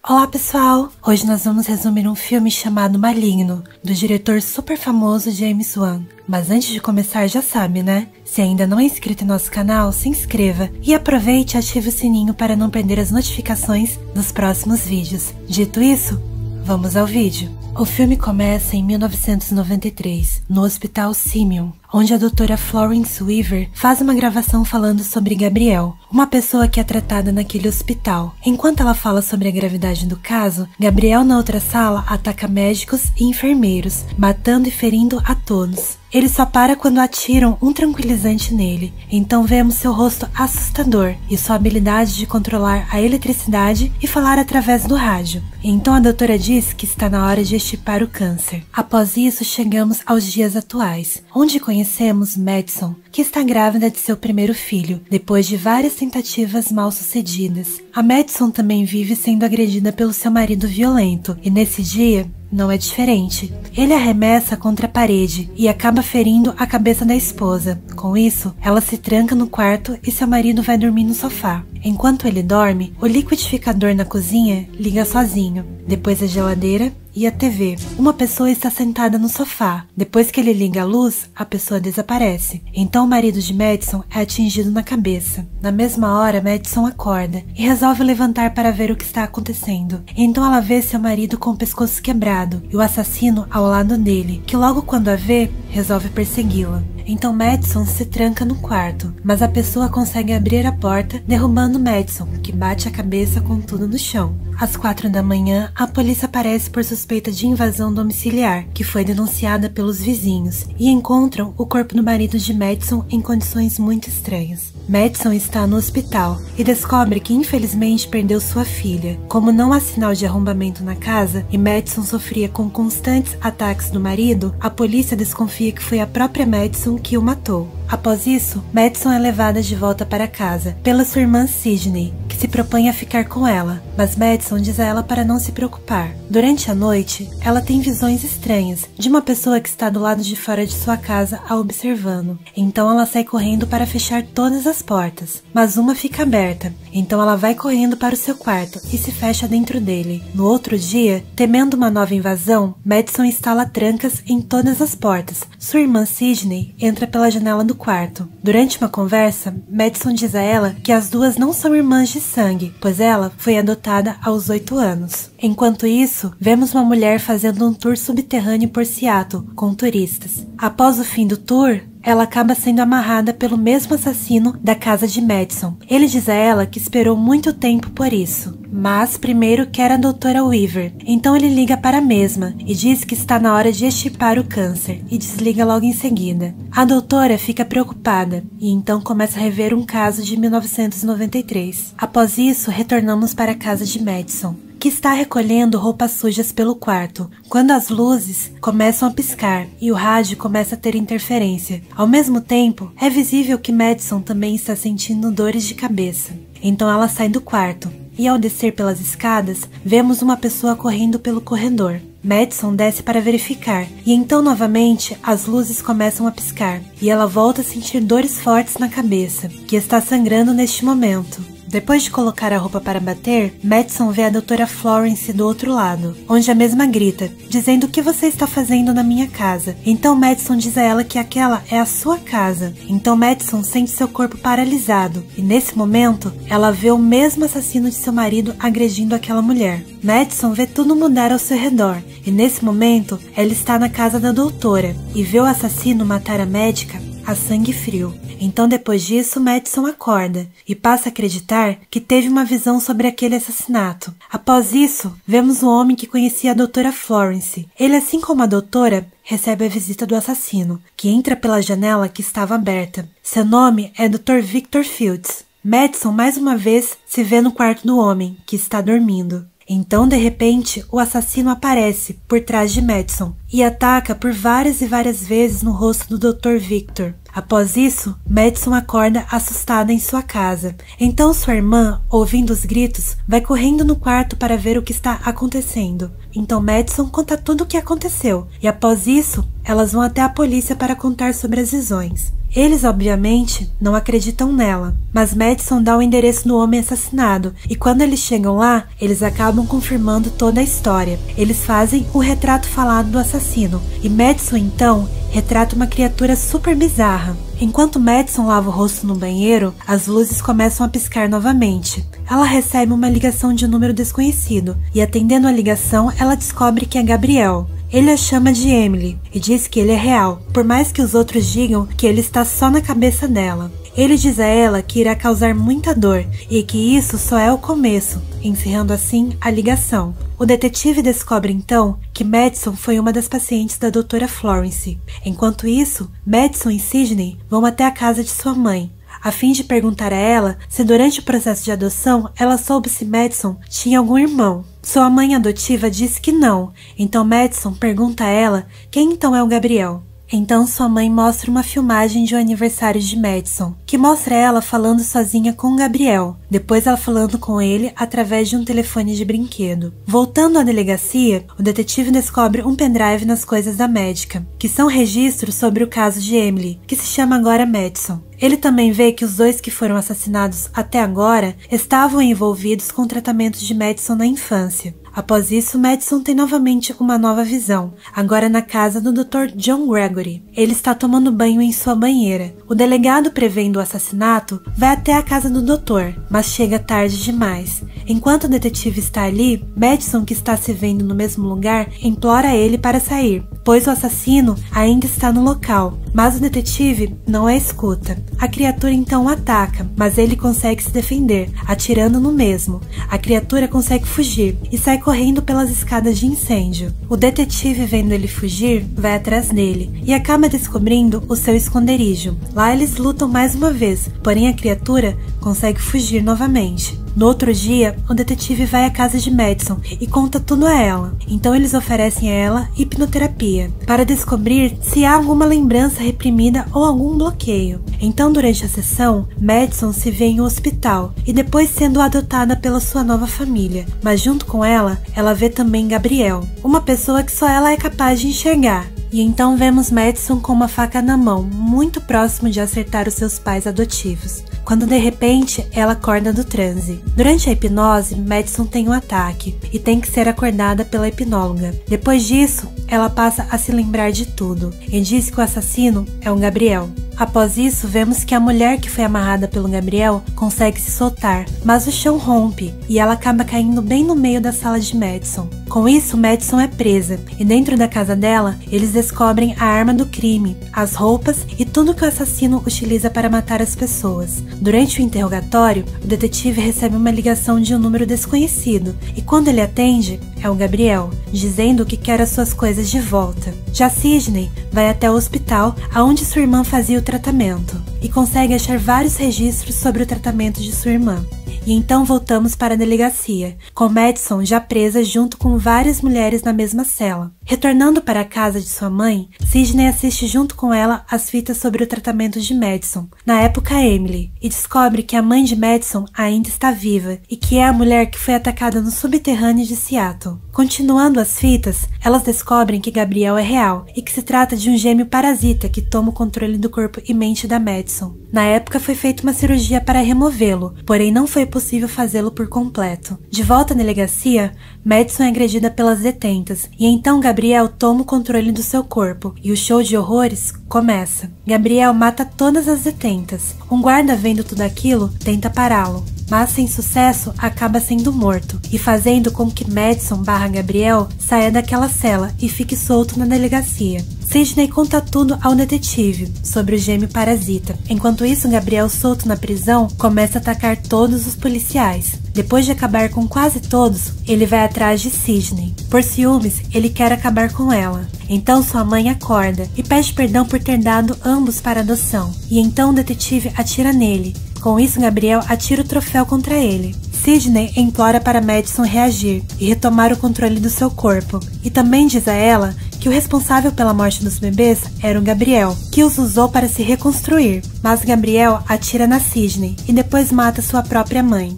Olá pessoal! Hoje nós vamos resumir um filme chamado Maligno, do diretor super famoso James Wan. Mas antes de começar já sabe, né? Se ainda não é inscrito em nosso canal, se inscreva e aproveite e ative o sininho para não perder as notificações dos próximos vídeos. Dito isso, vamos ao vídeo. O filme começa em 1993, no Hospital Simeon, onde a doutora Florence Weaver faz uma gravação falando sobre Gabriel, uma pessoa que é tratada naquele hospital. Enquanto ela fala sobre a gravidade do caso, Gabriel na outra sala ataca médicos e enfermeiros, matando e ferindo a todos. Ele só para quando atiram um tranquilizante nele, então vemos seu rosto assustador e sua habilidade de controlar a eletricidade e falar através do rádio. Então a doutora diz que está na hora de extirpar o câncer. Após isso, chegamos aos dias atuais, onde conhecemos Madison, que está grávida de seu primeiro filho, depois de várias tentativas mal sucedidas. A Madison também vive sendo agredida pelo seu marido violento, e nesse dia não é diferente. Ele arremessa contra a parede e acaba ferindo a cabeça da esposa. Com isso, ela se tranca no quarto e seu marido vai dormir no sofá. Enquanto ele dorme, o liquidificador na cozinha liga sozinho, depois a geladeira e a TV. Uma pessoa está sentada no sofá. Depois que ele liga a luz, a pessoa desaparece. Então o marido de Madison é atingido na cabeça. Na mesma hora, Madison acorda e resolve levantar para ver o que está acontecendo. Então ela vê seu marido com o pescoço quebrado e o assassino ao lado dele, que logo quando a vê, resolve persegui-la. Então Madison se tranca no quarto, mas a pessoa consegue abrir a porta, derrubando Madison, que bate a cabeça com tudo no chão. Às 4 da manhã, a polícia aparece por suspeita de invasão domiciliar, que foi denunciada pelos vizinhos, e encontram o corpo do marido de Madison em condições muito estranhas. Madison está no hospital e descobre que infelizmente perdeu sua filha. Como não há sinal de arrombamento na casa e Madison sofria com constantes ataques do marido, a polícia desconfia que foi a própria Madison que o matou. Após isso, Madison é levada de volta para casa pela sua irmã Sidney, que se propõe a ficar com ela, mas Madison diz a ela para não se preocupar. Durante a noite, ela tem visões estranhas de uma pessoa que está do lado de fora de sua casa a observando. Então ela sai correndo para fechar todas as portas, mas uma fica aberta. Então ela vai correndo para o seu quarto e se fecha dentro dele. No outro dia, temendo uma nova invasão, Madison instala trancas em todas as portas. Sua irmã Sidney entra pela janela do quarto. Durante uma conversa, Madison diz a ela que as duas não são irmãs de sangue, pois ela foi adotada aos 8 anos. Enquanto isso, vemos uma mulher fazendo um tour subterrâneo por Seattle com turistas. Após o fim do tour, ela acaba sendo amarrada pelo mesmo assassino da casa de Madison. Ele diz a ela que esperou muito tempo por isso, mas primeiro quer a doutora Weaver. Então ele liga para a mesma e diz que está na hora de extirpar o câncer e desliga logo em seguida. A doutora fica preocupada e então começa a rever um caso de 1993. Após isso, retornamos para a casa de Madison, que está recolhendo roupas sujas pelo quarto, quando as luzes começam a piscar e o rádio começa a ter interferência. Ao mesmo tempo, é visível que Madison também está sentindo dores de cabeça. Então ela sai do quarto e ao descer pelas escadas, vemos uma pessoa correndo pelo corredor. Madison desce para verificar e então novamente as luzes começam a piscar e ela volta a sentir dores fortes na cabeça, que está sangrando neste momento. Depois de colocar a roupa para bater, Madison vê a doutora Florence do outro lado, onde a mesma grita, dizendo: "O que você está fazendo na minha casa?" Então Madison diz a ela que aquela é a sua casa. Então Madison sente seu corpo paralisado, e nesse momento, ela vê o mesmo assassino de seu marido agredindo aquela mulher. Madison vê tudo mudar ao seu redor, e nesse momento, ela está na casa da doutora, e vê o assassino matar a médica a sangue frio. Então depois disso, Madison acorda e passa a acreditar que teve uma visão sobre aquele assassinato. Após isso, vemos o homem que conhecia a doutora Florence. Ele, assim como a doutora, recebe a visita do assassino, que entra pela janela que estava aberta. Seu nome é Dr. Victor Fields. Madison mais uma vez se vê no quarto do homem, que está dormindo. Então, de repente, o assassino aparece por trás de Madison e ataca por várias e várias vezes no rosto do Dr. Victor. Após isso, Madison acorda assustada em sua casa. Então sua irmã, ouvindo os gritos, vai correndo no quarto para ver o que está acontecendo. Então Madison conta tudo o que aconteceu, e após isso, elas vão até a polícia para contar sobre as visões. Eles, obviamente, não acreditam nela, mas Madison dá o endereço do homem assassinado e quando eles chegam lá, eles acabam confirmando toda a história. Eles fazem o retrato falado do assassino e Madison, então, retrata uma criatura super bizarra. Enquanto Madison lava o rosto no banheiro, as luzes começam a piscar novamente. Ela recebe uma ligação de um número desconhecido e, atendendo a ligação, ela descobre que é Gabriel. Ele a chama de Emily e diz que ele é real, por mais que os outros digam que ele está só na cabeça dela. Ele diz a ela que irá causar muita dor e que isso só é o começo, encerrando assim a ligação. O detetive descobre então que Madison foi uma das pacientes da doutora Florence. Enquanto isso, Madison e Sidney vão até a casa de sua mãe, a fim de perguntar a ela se durante o processo de adoção ela soube se Madison tinha algum irmão. Sua mãe adotiva diz que não, então Madison pergunta a ela quem então é o Gabriel. Então sua mãe mostra uma filmagem de um aniversário de Madison, que mostra ela falando sozinha com Gabriel, depois ela falando com ele através de um telefone de brinquedo. Voltando à delegacia, o detetive descobre um pendrive nas coisas da médica, que são registros sobre o caso de Emily, que se chama agora Madison. Ele também vê que os dois que foram assassinados até agora estavam envolvidos com o tratamento de Madison na infância. Após isso, Madison tem novamente uma nova visão, agora na casa do Dr. John Gregory. Ele está tomando banho em sua banheira. O delegado, prevendo o assassinato, vai até a casa do doutor, mas chega tarde demais. Enquanto o detetive está ali, Madison, que está se vendo no mesmo lugar, implora ele para sair, pois o assassino ainda está no local, mas o detetive não a escuta. A criatura então o ataca, mas ele consegue se defender, atirando no mesmo. A criatura consegue fugir e sai correndo pelas escadas de incêndio. O detetive, vendo ele fugir, vai atrás dele e acaba descobrindo o seu esconderijo. Lá eles lutam mais uma vez, porém a criatura consegue fugir novamente. No outro dia, o detetive vai à casa de Madison e conta tudo a ela. Então eles oferecem a ela hipnoterapia, para descobrir se há alguma lembrança reprimida ou algum bloqueio. Então durante a sessão, Madison se vê em um hospital e depois sendo adotada pela sua nova família. Mas junto com ela vê também Gabriel, uma pessoa que só ela é capaz de enxergar. E então vemos Madison com uma faca na mão, muito próximo de acertar os seus pais adotivos, quando de repente ela acorda do transe. Durante a hipnose, Madison tem um ataque e tem que ser acordada pela hipnóloga. Depois disso, ela passa a se lembrar de tudo e diz que o assassino é o Gabriel. Após isso, vemos que a mulher que foi amarrada pelo Gabriel consegue se soltar, mas o chão rompe e ela acaba caindo bem no meio da sala de Madison. Com isso, Madison é presa e dentro da casa dela, eles descobrem a arma do crime, as roupas e tudo que o assassino utiliza para matar as pessoas. Durante o interrogatório, o detetive recebe uma ligação de um número desconhecido e quando ele atende, é o Gabriel, dizendo que quer as suas coisas de volta. Já Sidney vai até o hospital onde sua irmã fazia o tratamento e consegue achar vários registros sobre o tratamento de sua irmã. E então voltamos para a delegacia, com Madison já presa junto com várias mulheres na mesma cela. Retornando para a casa de sua mãe, Sidney assiste junto com ela as fitas sobre o tratamento de Madison, na época Emily, e descobre que a mãe de Madison ainda está viva e que é a mulher que foi atacada no subterrâneo de Seattle. Continuando as fitas, elas descobrem que Gabriel é real e que se trata de um gêmeo parasita que toma o controle do corpo e mente da Madison. Na época foi feita uma cirurgia para removê-lo, porém não foi possível fazê-lo por completo. De volta à delegacia, Madison é agredida pelas detentas e então Gabriel toma o controle do seu corpo e o show de horrores começa. Gabriel mata todas as detentas. Um guarda vendo tudo aquilo tenta pará-lo, mas sem sucesso acaba sendo morto e fazendo com que Madison / Gabriel saia daquela cela e fique solto na delegacia. Sidney conta tudo ao detetive sobre o gêmeo parasita. Enquanto isso, Gabriel, solto na prisão, começa a atacar todos os policiais. Depois de acabar com quase todos, ele vai atrás de Sidney. Por ciúmes, ele quer acabar com ela. Então sua mãe acorda e pede perdão por ter dado ambos para adoção. E então o detetive atira nele. Com isso, Gabriel atira o troféu contra ele. Sidney implora para Madison reagir e retomar o controle do seu corpo. E também diz a ela que o responsável pela morte dos bebês era o Gabriel, que os usou para se reconstruir. Mas Gabriel atira na Sidney e depois mata sua própria mãe.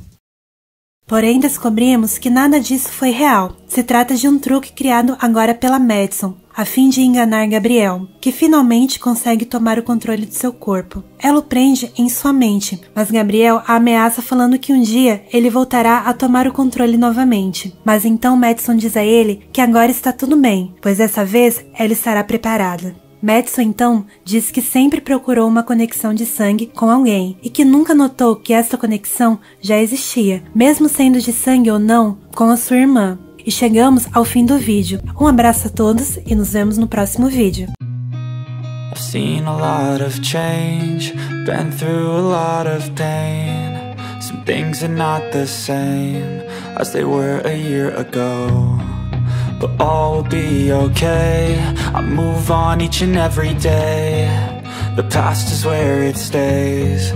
Porém, descobrimos que nada disso foi real. Se trata de um truque criado agora pela Madison, a fim de enganar Gabriel, que finalmente consegue tomar o controle de seu corpo. Ela o prende em sua mente, mas Gabriel a ameaça falando que um dia ele voltará a tomar o controle novamente. Mas então Madison diz a ele que agora está tudo bem, pois dessa vez ela estará preparada. Madison então diz que sempre procurou uma conexão de sangue com alguém e que nunca notou que essa conexão já existia, mesmo sendo de sangue ou não, com a sua irmã. E chegamos ao fim do vídeo. Um abraço a todos e nos vemos no próximo vídeo. I've seen a lot of change, been through a lot of pain. Some things are not the same as they were a year ago, but all will be okay. I move on each and every day. The past is where it stays.